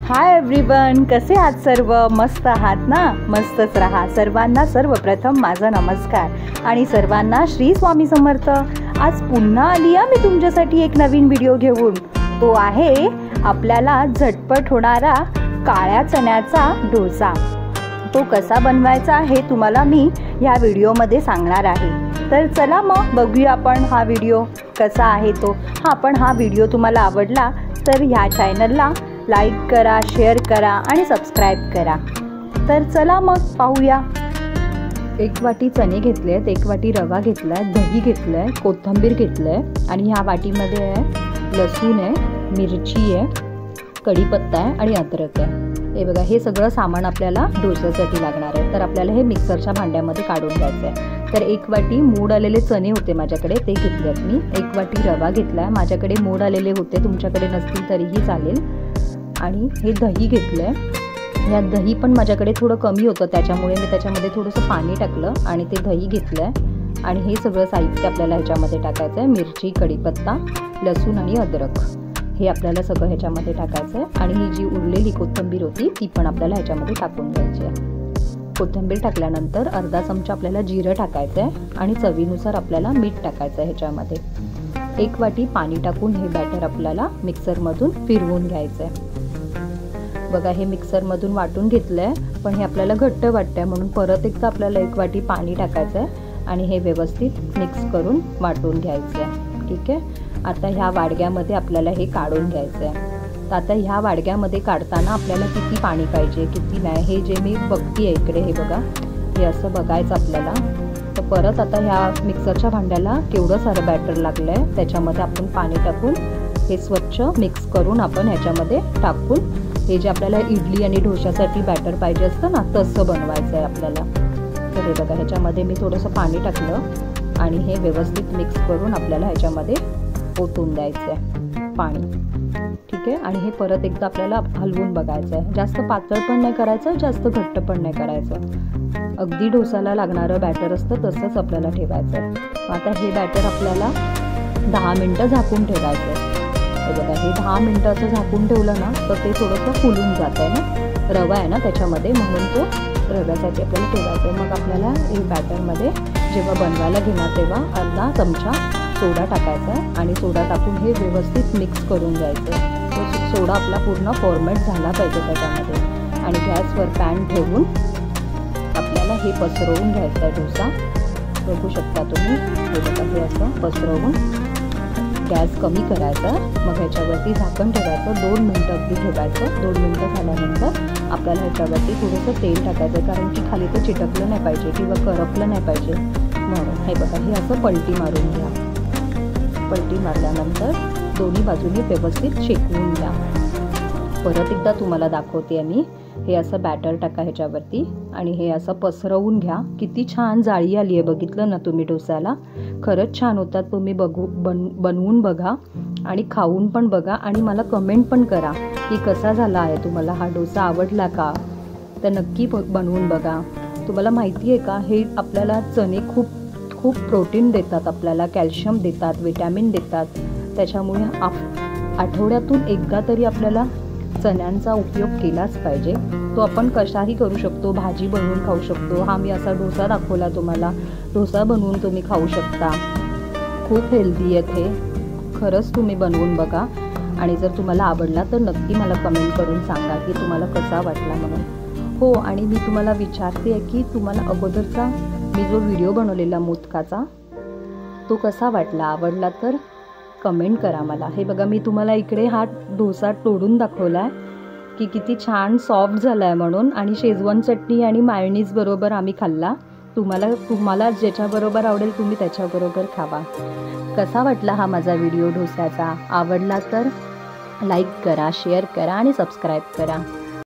Hi everyone, कसे आहात सर्व? मस्त आहात ना? मस्तच राहा. सर्वांना सर्वप्रथम माझा नमस्कार आणि सर्वांना श्री स्वामी समर्थ. आज पुन्हा आली मी तुमच्यासाठी एक नवीन व्हिडिओ घेऊन. तो आहे आपल्याला झटपट होणारा काळ्या चण्याचा डोसा. तो कसा बनवायचा हे तुम्हाला मी ह्या व्हिडिओमध्ये सांगणार आहे. तर चला मग बघूया आपण हा व्हिडिओ कसा आहे तो. हा व्हिडिओ तुम्हाला आवडला तर ह्या चॅनलला लाईक करा, शेअर करा आणि सबस्क्राईब करा. तर चला मग पाहूया. 1 वाटी चणे घेतले आहेत, 1 वाटी रवा घेतला आहे, दही घेतलं आहे, कोथिंबीर घेतलं आहे आणि ह्या वाटीमध्ये आहे लसूण आहे, मिरची आहे, कढीपत्ता आहे आणि अद्रक आहे. हे बघा, हे सगळं सामान आपल्याला डोस्यासाठी लागणार आहे. तर आपल्याला हे मिक्सरच्या भांड्यामध्ये काढून घ्यायचं आहे. तर 1 वाटी मोड आलेले चणे होते माझ्याकडे, ते घेतलेत मी. 1 वाटी रवा घेतला आहे, माझ्याकडे मोड आलेले होते, तुमच्याकडे नसतील तरीही चालेल. आणि हे दही घेतलं आहे. या दही पण माझ्याकडे थोडं कमी होतं, त्याच्यामुळे मी त्याच्यामध्ये थोडंसं पाणी टाकलं आणि ते दही घेतलं आहे. आणि हे सगळं साहित्य आपल्याला ह्याच्यामध्ये टाकायचं आहे. मिरची, कढीपत्ता, लसूण आणि अद्रक हे आपल्याला सगळं ह्याच्यामध्ये टाकायचं आहे. आणि ही जी उरलेली कोथिंबीर होती ती पण आपल्याला ह्याच्यामध्ये टाकून घ्यायची आहे. कोथिंबीर टाकल्यानंतर अर्धा चमचा आपल्याला जिरं टाकायचं आहे आणि चवीनुसार आपल्याला मीठ टाकायचं आहे ह्याच्यामध्ये. 1 वाटी पाणी टाकून हे बॅटर आपल्याला मिक्सरमधून फिरवून घ्यायचं आहे. बघा, हे मिक्सरमधून वाटून घेतलं आहे, पण हे आपल्याला घट्ट वाटतं आहे म्हणून परत एकदा आपल्याला 1 वाटी पाणी टाकायचं आहे आणि हे व्यवस्थित मिक्स करून वाटून घ्यायचं आहे. ठीक आहे. आता ह्या वाडग्यामध्ये आपल्याला हे काढून घ्यायचं आहे. तर आता ह्या वाडग्यामध्ये काढताना आपल्याला किती पाणी पाहिजे किती नाही हे जे मी बघते इकडे, हे बघा, हे असं बघायचं आपल्याला. तर परत आता ह्या मिक्सरच्या भांड्याला केवढं सारं बॅटर लागलं आहे त्याच्यामध्ये आपण पाणी टाकून हे स्वच्छ मिक्स करून आपण ह्याच्यामध्ये टाकून हे जे आपल्याला इडली आणि डोशासाठी बॅटर पाहिजे असतं ना, तसं बनवायचं आहे आपल्याला. तर हे बघा, ह्याच्यामध्ये मी थोडंसं पाणी टाकलं आणि हे व्यवस्थित मिक्स करून आपल्याला ह्याच्यामध्ये ओतून द्यायचं आहे पाणी. ठीक आहे. आणि हे परत एकदा आपल्याला हलवून बघायचं आहे. जास्त पातळ पण नाही करायचं, जास्त घट्ट पण नाही करायचं. अगदी डोसाला लागणारं बॅटर असतं तसंच आपल्याला ठेवायचं आहे. आता हे बॅटर आपल्याला 10 मिनटं झाकून ठेवायचं आहे. बघा, हे 10 मिनटाचं झाकून ठेवलं ना तर ते थोडंसं फुलून जात आहे ना, रवा आहे ना त्याच्यामध्ये, म्हणून तो रव्यासाठी आपल्याला ठेवायचं आहे. मग आपल्याला हे बॅटरमध्ये जेव्हा बनवायला घेणार तेव्हा अर्धा चमचा सोडा टाकायचा आहे आणि सोडा टाकून हे व्यवस्थित मिक्स करून घ्यायचं आहे. तो सोडा आपला पूर्ण फॉर्मेट झाला पाहिजे त्याच्यामध्ये. आणि गॅसवर पॅन ठेवून आपल्याला हे पसरवून घ्यायचं आहे डोसा. बघू शकता तुम्ही, हे बघा, हे असं पसरवून गॅस कमी करायचा. मग ह्याच्यावरती झाकण ठेवायचं, 2 मिनटं अगदी ठेवायचं. 2 मिनटं झाल्यानंतर आपल्याला ह्याच्यावरती थोडंसं तेल टाकायचं, कारण की खाली ते चिटकलं नाही पाहिजे किंवा करपलं नाही पाहिजे म्हणून. हे बघा, हे असं पलटी मारून घ्या. पलटी मारल्यानंतर दोन्ही बाजूनी व्यवस्थित शेकवून घ्या. परत एकदा तुम्हाला दाखवते मी. हे असं बॅटर टाका ह्याच्यावरती आणि हे असं पसरवून घ्या. किती छान जाळी आली आहे, बघितलं ना तुम्ही डोस्याला? खरंच छान होतात. तुम्ही बनवून बघा आणि खाऊन पण बघा आणि मला कमेंट पण करा की कसा झाला आहे, तुम्हाला हा डोसा आवडला का? तर नक्की बनवून बघा. तुम्हाला माहिती आहे का, हे आपल्याला चणे खूप प्रोटीन देतात, आपल्याला कॅल्शियम देतात, विटॅमिन देतात. त्याच्यामुळे आठवड्यातून एकदा तरी आपल्याला चण्यांचा उपयोग केलाच पाहिजे. तो आपण कशाही करू शकतो, भाजी बनवून खाऊ शकतो. हा मी असा डोसा दाखवला तुम्हाला, डोसा बनवून तुम्ही खाऊ शकता. खूप हेल्दी आहेत हे. खरंच तुम्ही बनवून बघा आणि जर तुम्हाला आवडला तर नक्की मला कमेंट करून सांगा की तुम्हाला कसा वाटला म्हणून. हो, आणि मी तुम्हाला विचारते आहे की तुम्हाला अगोदरचा मी जो व्हिडिओ बनवलेला मोदकाचा तो कसा वाटला? आवडला तर कमेंट करा मला. हे बघा, मी तुम्हाला इकडे हा डोसा तोडून दाखवला आहे की किती छान सॉफ्ट झाला आहे म्हणून. आणि शेजवान चटणी आणि मायोनीज बरोबर आम्ही खाल्ला. तुम्हाला ज्याच्याबरोबर आवडेल तुम्ही त्याच्याबरोबर खावा. कसा वाटला हा माझा व्हिडिओ डोस्याचा? आवडला तर लाईक करा, शेअर करा आणि सबस्क्राईब करा.